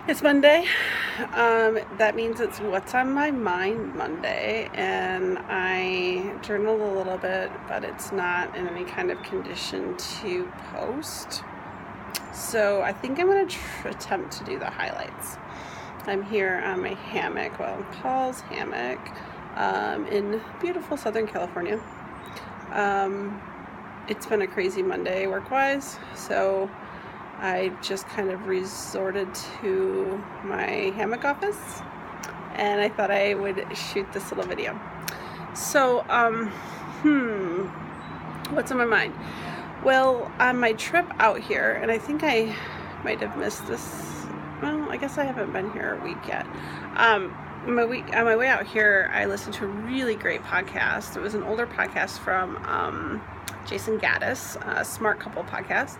It's Monday. That means it's What's on My Mind Monday, and I journaled a little bit, but it's not in any kind of condition to post. So I think I'm going to attempt to do the highlights. I'm here on my hammock, Paul's hammock, in beautiful Southern California. It's been a crazy Monday work-wise, so I just kind of resorted to my hammock office, and I thought I would shoot this little video. So, what's on my mind? Well, on my trip out here, and I think I might have missed this. Well, I guess I haven't been here a week yet. On my way out here, I listened to a really great podcast. It was an older podcast from Jason Gaddis, a Smart Couple podcast.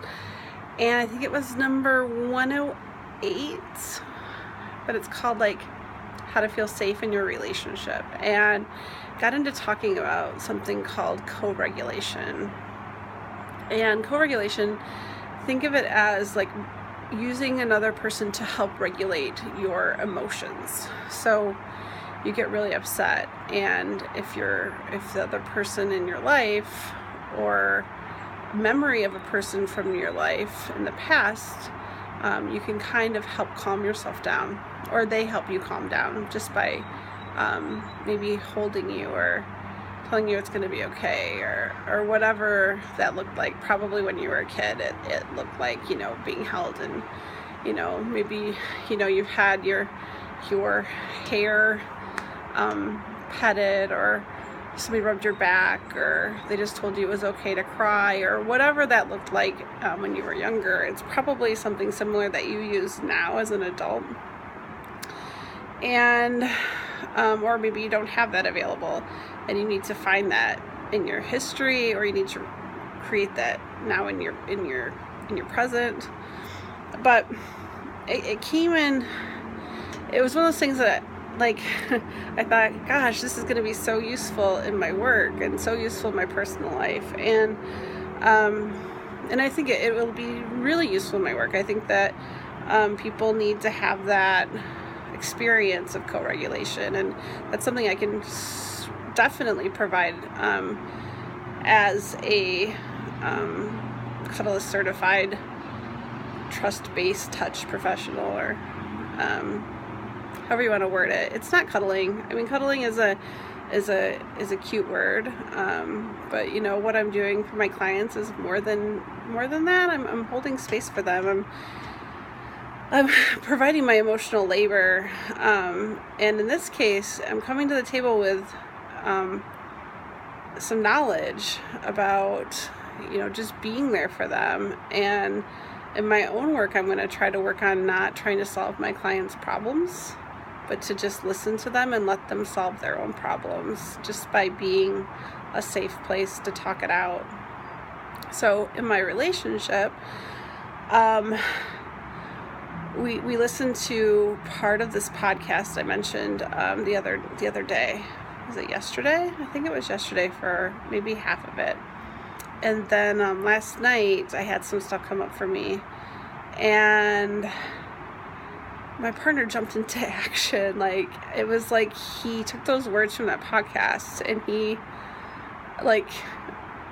And I think it was number 108, but it's called How to Feel Safe in Your Relationship, and got into talking about something called co-regulation. And co-regulation, think of it as using another person to help regulate your emotions. So you get really upset, and if the other person in your life or memory of a person from your life in the past, you can kind of help calm yourself down, or they help you calm down just by maybe holding you or telling you it's going to be okay, or whatever that looked like. Probably when you were a kid, it looked like, being held, and maybe you've had your hair petted, or somebody rubbed your back, or they just told you it was okay to cry, or whatever that looked like when you were younger. It's probably something similar that you use now as an adult, and or maybe you don't have that available, and you need to find that in your history, or you need to create that now in your present. But it came in. It was one of those things that, I thought, gosh, this is going to be so useful in my work and so useful in my personal life. And I think it will be really useful in my work. I think that people need to have that experience of co-regulation. And that's something I can definitely provide as a Cuddlist certified trust-based touch professional, or however you want to word it. It's not cuddling. I mean, cuddling is a cute word, but what I'm doing for my clients is more than that. I'm holding space for them. I'm providing my emotional labor, and in this case, I'm coming to the table with some knowledge about just being there for them. And in my own work, I'm going to try to work on not trying to solve my clients' problems, but to just listen to them and let them solve their own problems, just by being a safe place to talk it out. So in my relationship, we listened to part of this podcast I mentioned the other day. Was it yesterday? I think it was yesterday, for maybe half of it. And then last night I had some stuff come up for me, and my partner jumped into action. It was like he took those words from that podcast, and he, like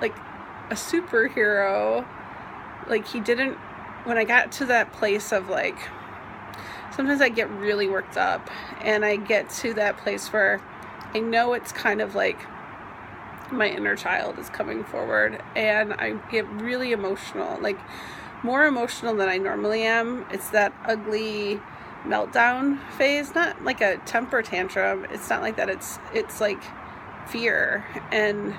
a superhero, he didn't, when I got to that place of sometimes I get really worked up, and I get to that place where I know it's kind of my inner child is coming forward, and I get really emotional, more emotional than I normally am. It's that ugly meltdown phase, not like a temper tantrum. It's not like that. It's fear and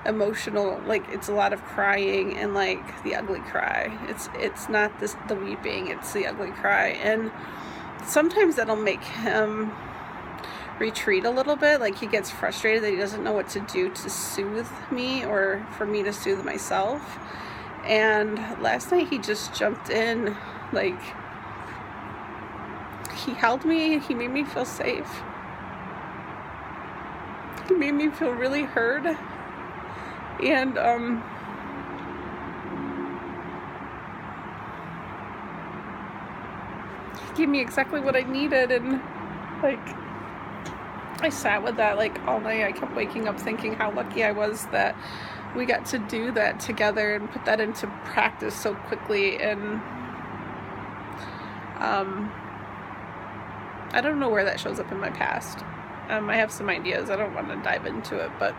emotional. It's a lot of crying, and the ugly cry. It's not the weeping. It's the ugly cry, and sometimes that'll make him retreat a little bit. He gets frustrated that he doesn't know what to do to soothe me, or for me to soothe myself. And last night he just jumped in, he held me, he made me feel safe, he made me feel really heard. And gave me exactly what I needed. And like, I sat with that like all night. I kept waking up thinking how lucky I was that we got to do that together and put that into practice so quickly. And I don't know where that shows up in my past. I have some ideas. I don't want to dive into it, but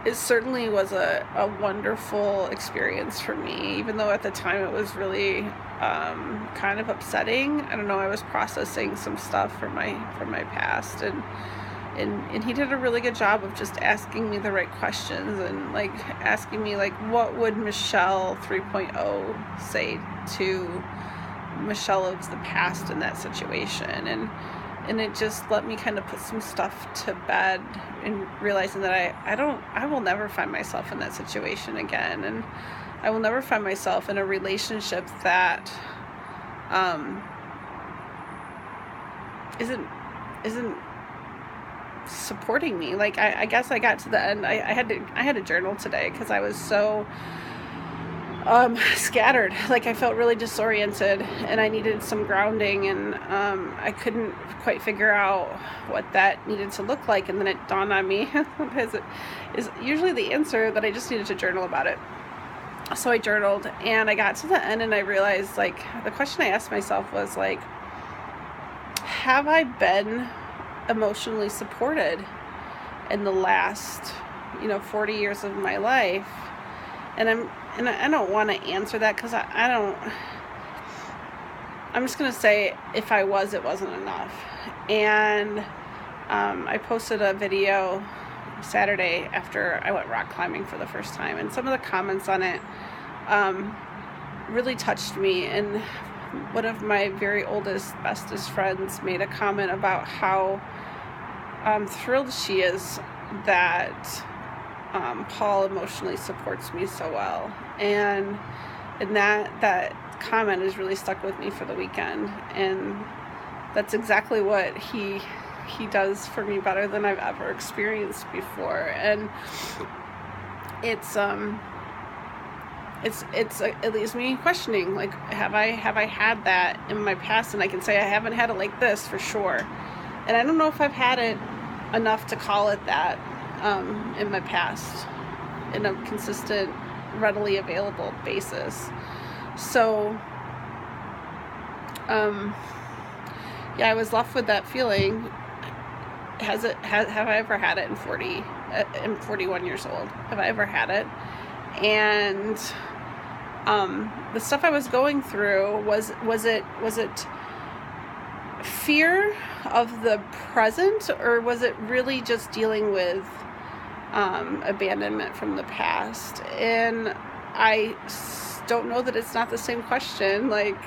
it certainly was a wonderful experience for me, even though at the time it was really kind of upsetting. I don't know, I was processing some stuff from my past, and he did a really good job of just asking me the right questions and like asking me like, what would Michelle 3.0 say to Michelle of the past in that situation. And it just let me kind of put some stuff to bed and realizing that I will never find myself in that situation again. And I will never find myself in a relationship that isn't supporting me. Like I guess I got to the end. I had to journal today because I was so scattered. Like I felt really disoriented and I needed some grounding, and I couldn't quite figure out what that needed to look like. And then it dawned on me because it is usually the answer that I just needed to journal about it. So I journaled and I got to the end and I realized like the question I asked myself was like, have I been emotionally supported in the last 40 years of my life? And I don't want to answer that because I'm just going to say if I was, it wasn't enough. And I posted a video Saturday after I went rock climbing for the first time, and some of the comments on it really touched me. And one of my very oldest, bestest friends made a comment about how thrilled she is that Paul emotionally supports me so well, and that comment has really stuck with me for the weekend. And that's exactly what he does for me better than I've ever experienced before. And it leaves me questioning, like, have I had that in my past? And I can say I haven't had it like this for sure, and I don't know if I've had it enough to call it that in my past in a consistent, readily available basis. So I was left with that feeling. Have I ever had it in 40? I'm 41 years old. Have I ever had it? And the stuff I was going through was it fear of the present, or was it really just dealing with abandonment from the past? And I don't know that it's not the same question. Like,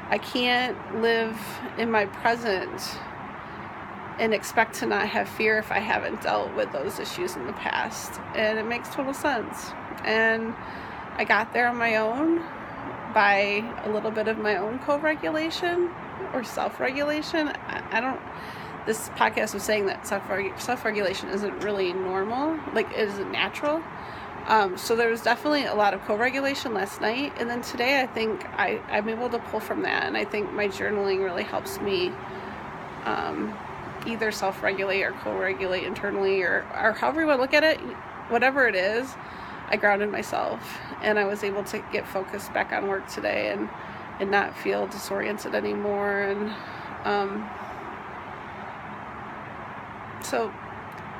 I can't live in my present and expect to not have fear if I haven't dealt with those issues in the past. And it makes total sense. And I got there on my own by a little bit of my own co-regulation or self-regulation. This podcast was saying that self-regulation isn't really normal, like it isn't natural. So there was definitely a lot of co-regulation last night. And then today I think I'm able to pull from that. And I think my journaling really helps me either self-regulate or co-regulate internally, or however you want to look at it. Whatever it is, I grounded myself and I was able to get focused back on work today and not feel disoriented anymore. And so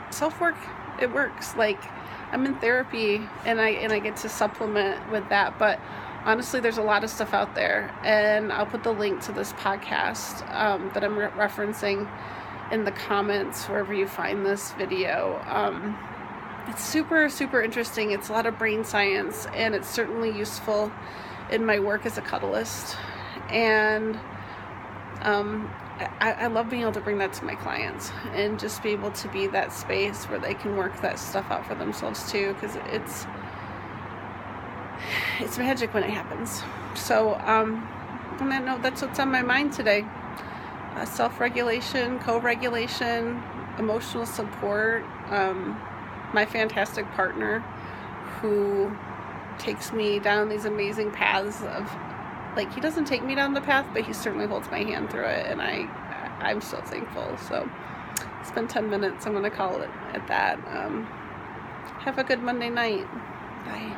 self-work, it works. Like, I'm in therapy and I get to supplement with that, but honestly, there's a lot of stuff out there, and I'll put the link to this podcast that I'm referencing in the comments wherever you find this video. It's super, super interesting. It's a lot of brain science, and it's certainly useful in my work as a cuddlist. And I love being able to bring that to my clients and just be able to be that space where they can work that stuff out for themselves too, because it's magic when it happens. So on that note, that's what's on my mind today. Self-regulation, co-regulation, emotional support, my fantastic partner who takes me down these amazing paths of like, he doesn't take me down the path, but he certainly holds my hand through it, and I'm so thankful. So it's been 10 minutes. I'm going to call it at that. Have a good Monday night. Bye.